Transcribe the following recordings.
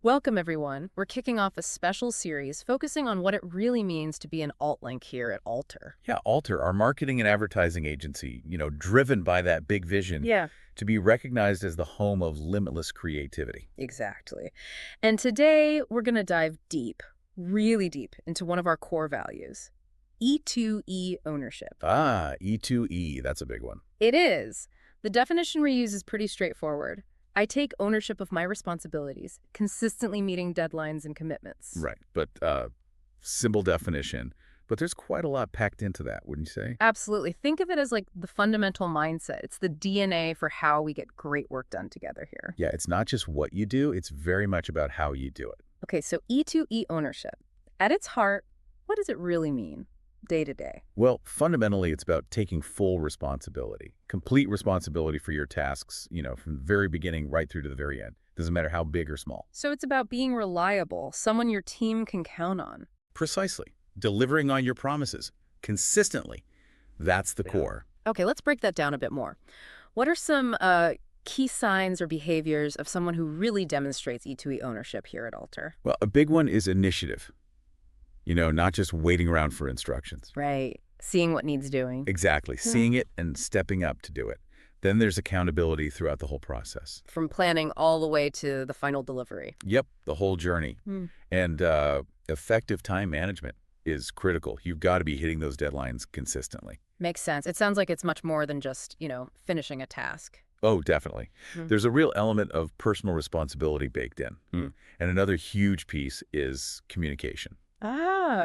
Welcome, everyone. We're kicking off a special series focusing on what it really means to be an alt link here at Alter. Yeah, Alter, our marketing and advertising agency, driven by that big vision Yeah, to be recognized as the home of limitless creativity. exactly. And today we're going to dive deep, really deep, into one of our core values, E2E ownership. E2E, that's a big one. It is. The definition we use is pretty straightforward. I take ownership of my responsibilities, consistently meeting deadlines and commitments. Right, but simple definition. But there's quite a lot packed into that, wouldn't you say? Absolutely. Think of it as like the fundamental mindset. It's the DNA for how we get great work done together here. Yeah, it's not just what you do, it's very much about how you do it. Okay, so E2E ownership. At its heart, what does it really mean day to day? Well, fundamentally, it's about taking full responsibility, complete responsibility for your tasks, from the very beginning right through to the very end. Doesn't matter how big or small. So it's about being reliable, someone your team can count on. Precisely. Delivering on your promises consistently. That's the core. Okay, let's break that down a bit more. What are some key signs or behaviors of someone who really demonstrates E2E ownership here at Alter? Well, a big one is initiative. Not just waiting around for instructions. Right. Seeing what needs doing. Exactly. Yeah. Seeing it and stepping up to do it. Then there's accountability throughout the whole process. From planning all the way to the final delivery. Yep, the whole journey. Hmm. And effective time management is critical. You've got to be hitting those deadlines consistently. Makes sense. It sounds like it's much more than just, finishing a task. Oh, definitely. Hmm. There's a real element of personal responsibility baked in. And another huge piece is communication.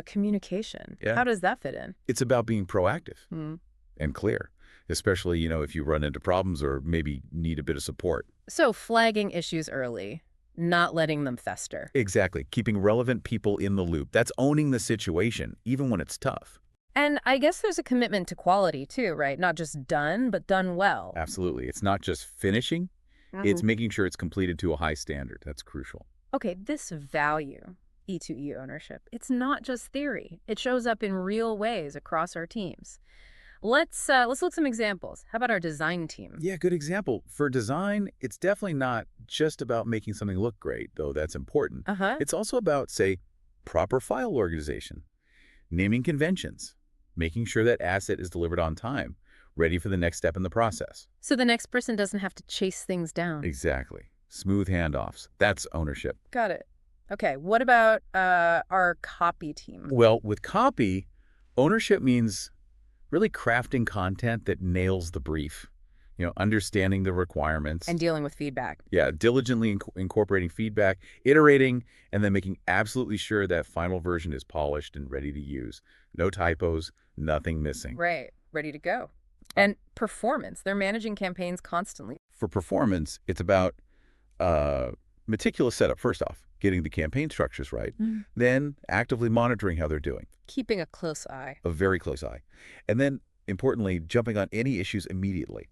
Communication. Yeah. How does that fit in? It's about being proactive Hmm. and clear, especially, if you run into problems or maybe need a bit of support. So flagging issues early, not letting them fester. Exactly. Keeping relevant people in the loop. That's owning the situation, even when it's tough. And I guess there's a commitment to quality too, right? Not just done, but done well. Absolutely. It's not just finishing. It's making sure it's completed to a high standard. That's crucial. Okay, this value, E2E ownership, it's not just theory. It shows up in real ways across our teams. Let's look at some examples. How about our design team? Yeah, good example. For design, it's definitely not just about making something look great, though that's important. Uh-huh. It's also about, say, proper file organization, naming conventions, making sure that asset is delivered on time, ready for the next step in the process. So the next person doesn't have to chase things down. Exactly. Smooth handoffs. That's ownership. Got it. Okay, what about our copy team? Well, with copy, ownership means really crafting content that nails the brief, understanding the requirements. And dealing with feedback. Yeah, diligently incorporating feedback, iterating, and then making absolutely sure that final version is polished and ready to use. No typos, nothing missing. Right, ready to go. And performance. They're managing campaigns constantly. For performance, it's about meticulous setup, first off, getting the campaign structures right, then actively monitoring how they're doing. Keeping a close eye. A very close eye. And then, importantly, jumping on any issues immediately.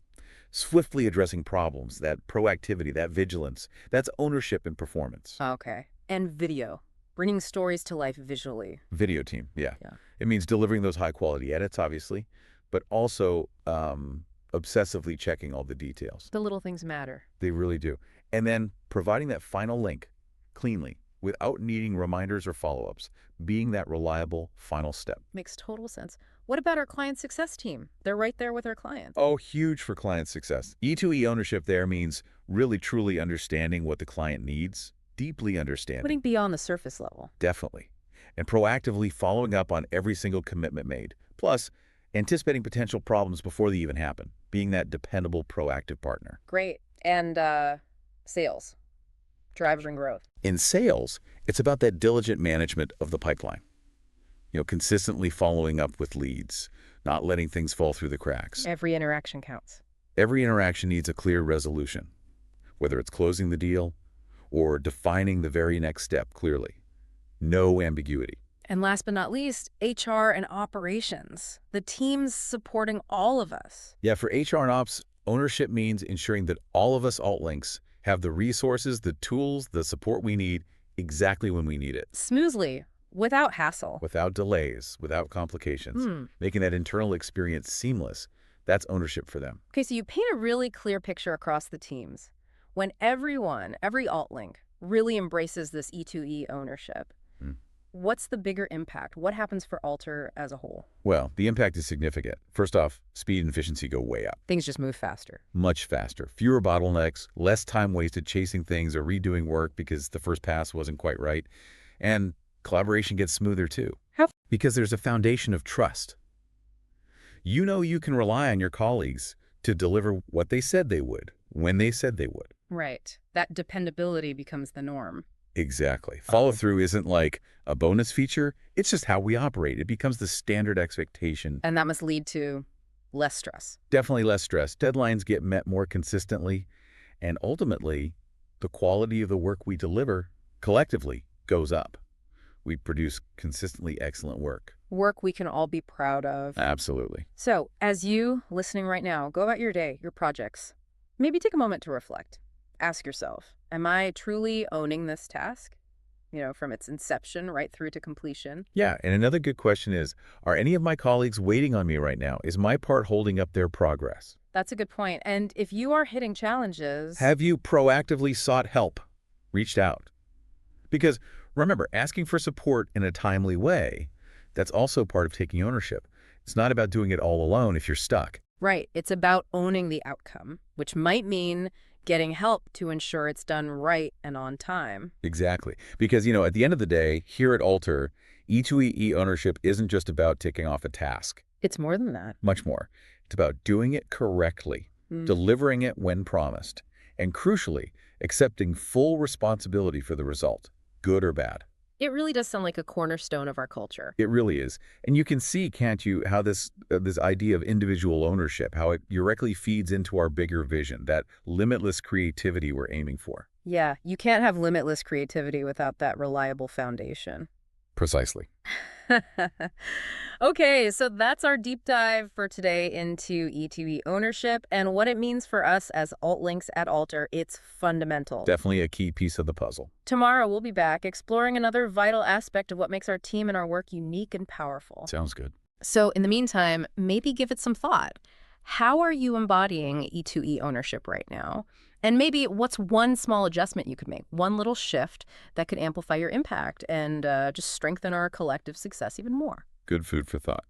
Swiftly addressing problems, that proactivity, that vigilance. That's ownership and performance. Okay. And video. Bringing stories to life visually. Video team, yeah. Yeah. It means delivering those high-quality edits, obviously, but also obsessively checking all the details. The little things matter. They really do. And then providing that final link cleanly without needing reminders or follow-ups, being that reliable final step. Makes total sense. What about our client success team? They're right there with our clients. Oh, huge for client success. E2E ownership there means really truly understanding what the client needs, deeply understanding. Putting beyond the surface level. Definitely. And proactively following up on every single commitment made. Plus, anticipating potential problems before they even happen, being that dependable, proactive partner. Great. And sales. Driving growth. In sales, it's about that diligent management of the pipeline. Consistently following up with leads, not letting things fall through the cracks. Every interaction counts. Every interaction needs a clear resolution, whether it's closing the deal or defining the very next step clearly. No ambiguity. And last but not least, HR and operations. The teams supporting all of us. Yeah, for HR and ops, ownership means ensuring that all of us alt links have the resources, the tools, the support we need exactly when we need it. Smoothly, without hassle. Without delays, without complications, making that internal experience seamless. That's ownership for them. Okay, so you paint a really clear picture across the teams. When everyone, every alt link, really embraces this E2E ownership, Hmm. what's the bigger impact? What happens for Alter as a whole? Well, the impact is significant. First off, speed and efficiency go way up. Things just move faster. Much faster. Fewer bottlenecks, less time wasted chasing things or redoing work because the first pass wasn't quite right. And collaboration gets smoother too. How? Because there's a foundation of trust. You know you can rely on your colleagues to deliver what they said they would, when they said they would. Right. That dependability becomes the norm. Exactly. Follow-through isn't like a bonus feature. It's just how we operate. It becomes the standard expectation. And that must lead to less stress. Definitely less stress. Deadlines get met more consistently. And ultimately, the quality of the work we deliver collectively goes up. We produce consistently excellent work. Work we can all be proud of. Absolutely. So, as you, listening right now, go about your day, your projects, maybe take a moment to reflect. Ask yourself, am I truly owning this task? From its inception right through to completion. Yeah, and another good question is, are any of my colleagues waiting on me right now? Is my part holding up their progress? That's a good point. And if you are hitting challenges... Have you proactively sought help, reached out? Because remember, asking for support in a timely way, that's also part of taking ownership. It's not about doing it all alone if you're stuck. Right. It's about owning the outcome, which might mean getting help to ensure it's done right and on time. Exactly. Because, at the end of the day, here at Alter, E2E ownership isn't just about ticking off a task. It's more than that. Much more. It's about doing it correctly, delivering it when promised, and crucially, accepting full responsibility for the result, good or bad. It really does sound like a cornerstone of our culture. It really is. And you can see, can't you, how this idea of individual ownership, how it directly feeds into our bigger vision, that limitless creativity we're aiming for. Yeah, you can't have limitless creativity without that reliable foundation. Precisely. Okay, so that's our deep dive for today into E2E ownership and what it means for us as alt-links at Alter. It's fundamental. Definitely a key piece of the puzzle. Tomorrow, we'll be back exploring another vital aspect of what makes our team and our work unique and powerful. Sounds good. So in the meantime, maybe give it some thought. How are you embodying E2E ownership right now? And maybe what's one small adjustment you could make, one little shift that could amplify your impact and just strengthen our collective success even more? Good food for thought.